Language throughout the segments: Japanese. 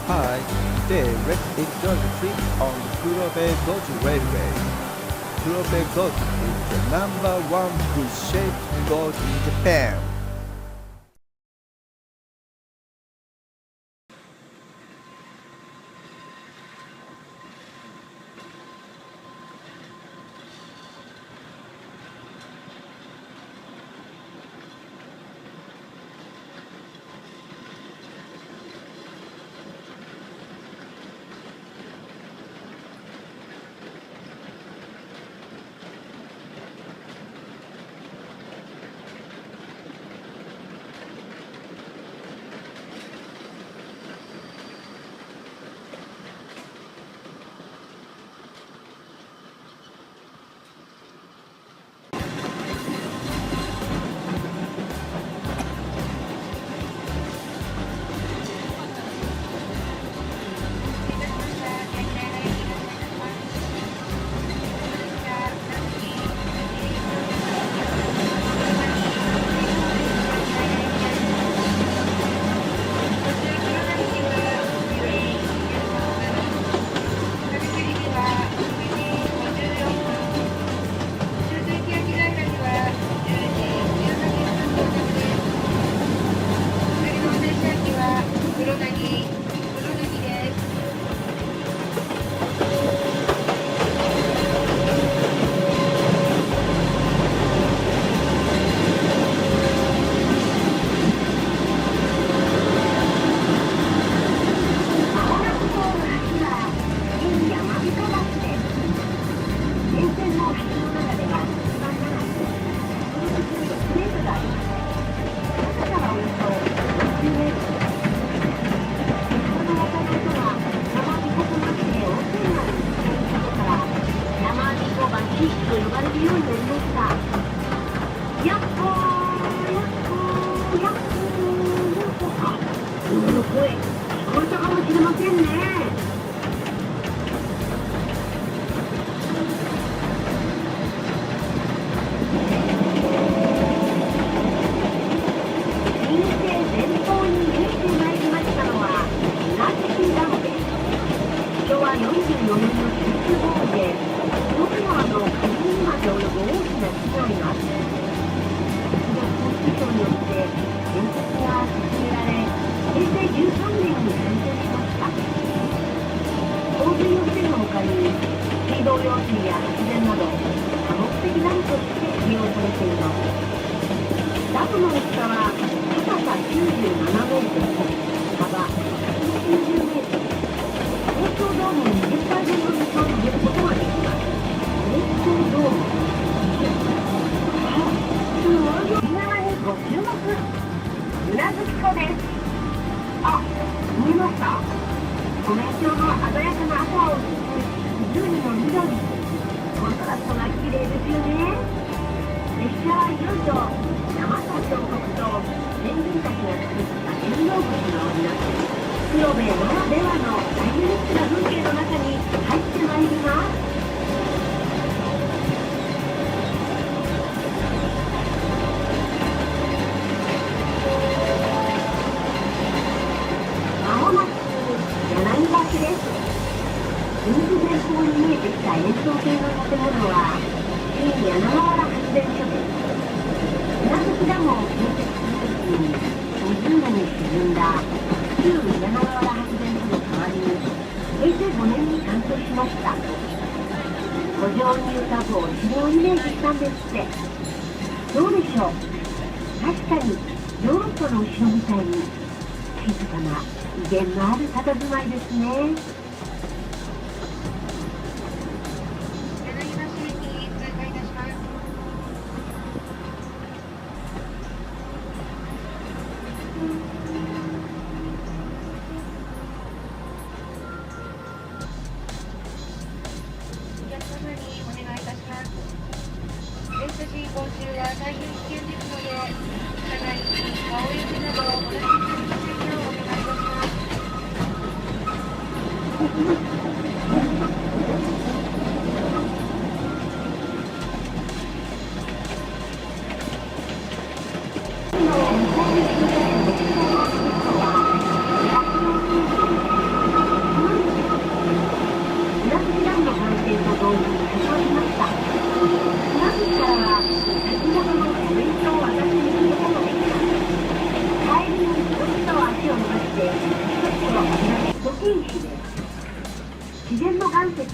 Hi, today let's enjoy the trip on the Kurobe Goju Railway. Kurobe Goju is the number one food-shaped goat in Japan.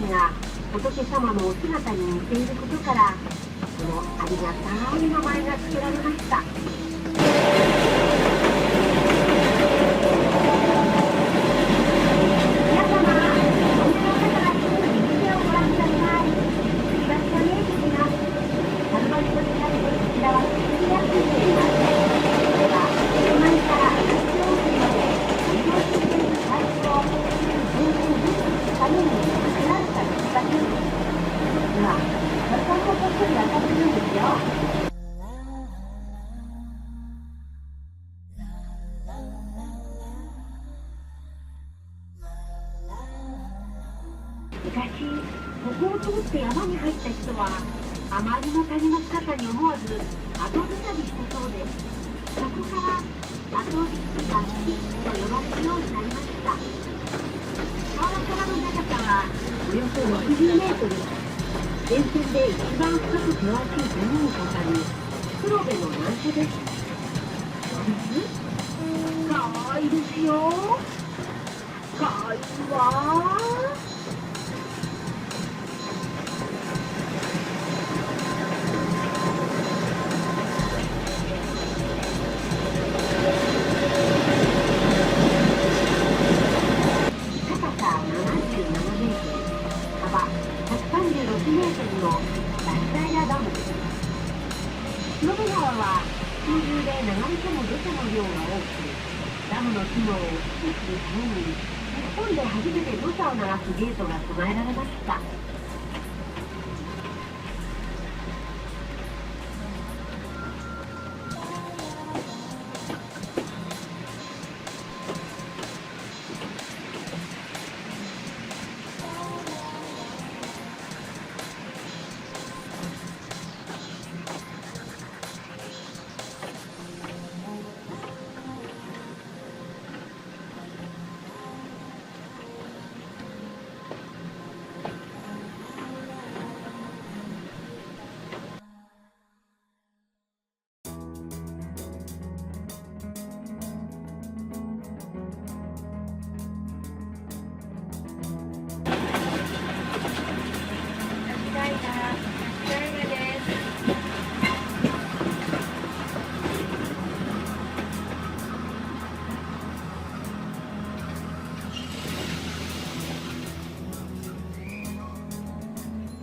が仏様のお姿に似ていることから、このありがたい名前が付けられました。皆様、お目の方が右手をご覧ください。東が見えてきます。サルバリと違ってこちらは進みやすくています。では、手前から東大奥まで移動している最初を全然ずつ下に作られた道が出るんです。では、そこもこっそり渡ってるんですよ。昔、ここを通って山に入った人は、あまりの谷の深さに思わず後ずさりしたそうです。そこから後ずさりと呼ばれるようになりました。河原の長さはおよそ60メートル。全線で一番深く険しい谷にかかる黒部の難所です。深いですよ。深いわー。黒部川は中流で流れ込む土砂の量が多く、ダムの機能を維持するために日本で初めて土砂を流すゲートが備えられました。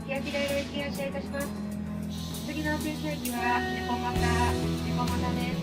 欅平駅停車いたします。次の停車駅は猫又です。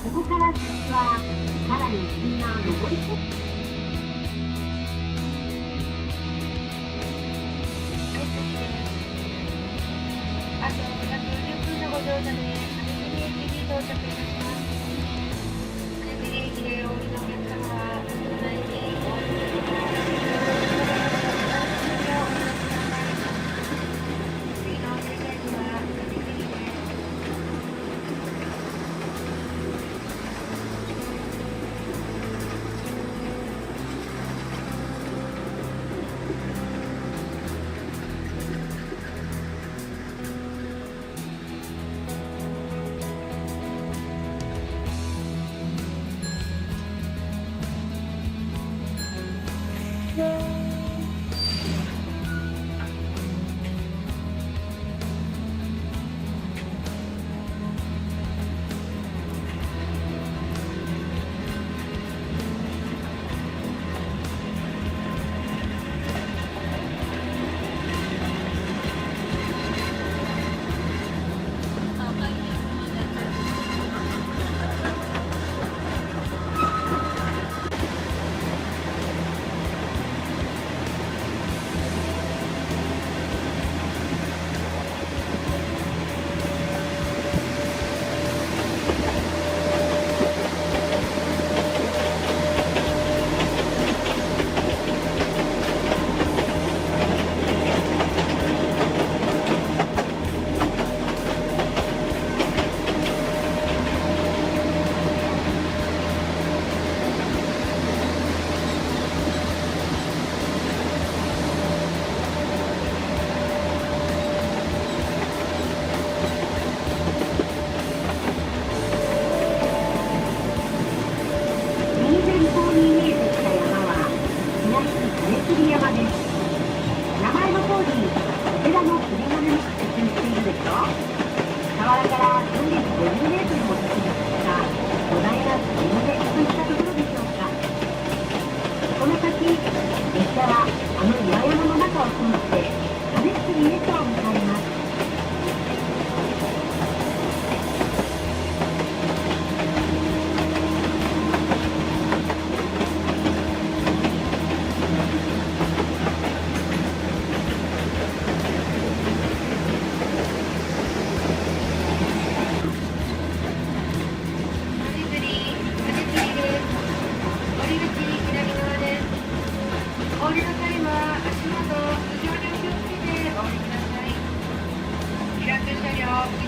ここから先はさらに急な上り坂。あと約10分のご乗車で羽切駅に到着いたします。羽切駅でお降りのお客様は車内にお降りください。次の停車駅は羽切です。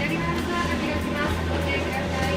左側のドアが開きます。ご注意ください。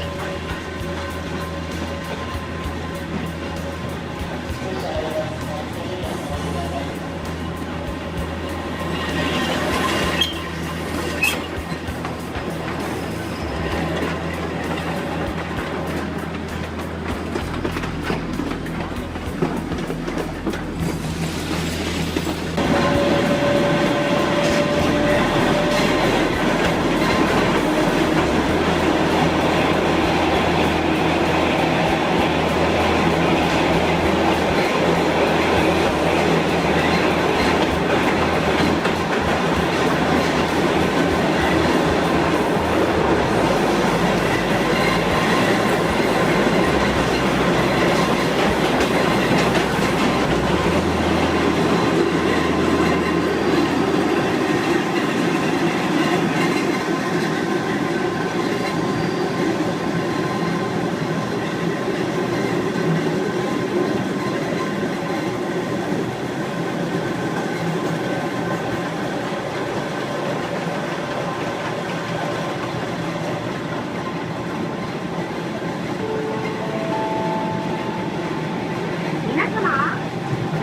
皆様、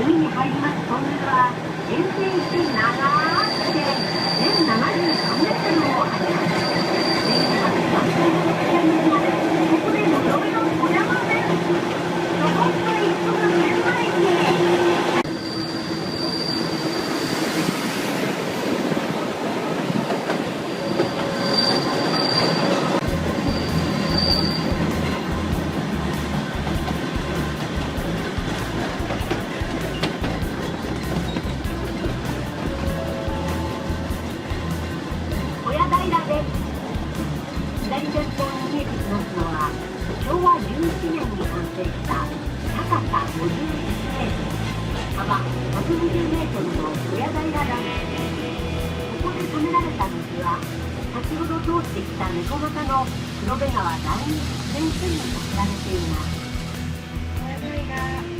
海に入りますトンネルは沿線して長くて全73メートルをあります。電車は3階の突き上げまで、ここでのろめの小山です。残った一歩が目の前に。小屋平です。左前方に見えてきますのは昭和11年に完成した高さ51メートル、幅120メートルの小屋平ダム。ここで止められた水は先ほど通ってきた猫型の黒部川第二河川線にかけられています。ご案内が